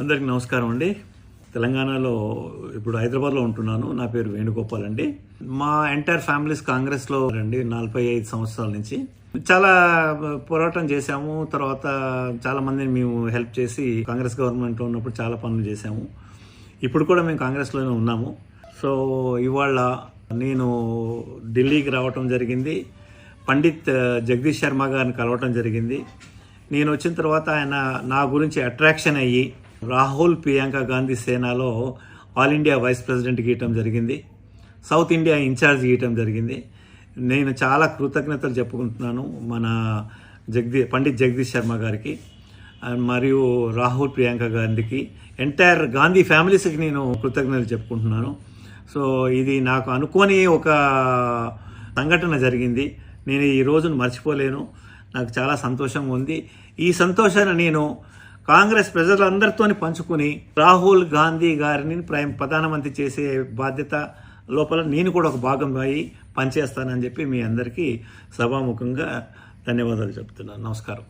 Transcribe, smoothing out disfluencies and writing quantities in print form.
అందరికి నమస్కారం అండి. తెలంగాణలో ఇప్పుడు హైదరాబాద్లో ఉంటున్నాను. నా పేరు వేణుగోపాల్ అండి. మా ఎంటైర్ ఫ్యామిలీస్ కాంగ్రెస్లో అండి 45 సంవత్సరాల నుంచి చాలా పోరాటం చేశాము. తర్వాత చాలా మందిని మేము హెల్ప్ చేసి కాంగ్రెస్ గవర్నమెంట్లో ఉన్నప్పుడు చాలా పనులు చేశాము. ఇప్పుడు కూడా మేము కాంగ్రెస్లోనే ఉన్నాము. సో ఇవాళ నేను ఢిల్లీకి రావటం జరిగింది. పండిత్ జగదీష్ శర్మ గారిని కలవటం జరిగింది. నేను వచ్చిన తర్వాత ఆయన నా గురించి అట్రాక్షన్ అయ్యి రాహుల్ ప్రియాంక గాంధీ సేనలో ఆల్ ఇండియా వైస్ ప్రెసిడెంట్ గీయటం జరిగింది. సౌత్ ఇండియా ఇన్ఛార్జ్ గీయటం జరిగింది. నేను చాలా కృతజ్ఞతలు చెప్పుకుంటున్నాను మన పండిత్ జగదీష్ శర్మ గారికి మరియు రాహుల్ ప్రియాంక గాంధీకి, ఎంటైర్ గాంధీ ఫ్యామిలీస్కి నేను కృతజ్ఞతలు చెప్పుకుంటున్నాను. సో ఇది నాకు అనుకోని ఒక సంఘటన జరిగింది. నేను ఈ రోజును మర్చిపోలేను. నాకు చాలా సంతోషంగా ఉంది. ఈ సంతోషాన్ని నేను కాంగ్రెస్ ప్రజలందరితో పంచుకుని రాహుల్ గాంధీ గారిని ప్రధానమంత్రి చేసే బాధ్యత లోపల నేను కూడా ఒక భాగం అయి పనిచేస్తానని చెప్పి మీ అందరికీ సభాముఖంగా ధన్యవాదాలు చెప్తున్నాను. నమస్కారం.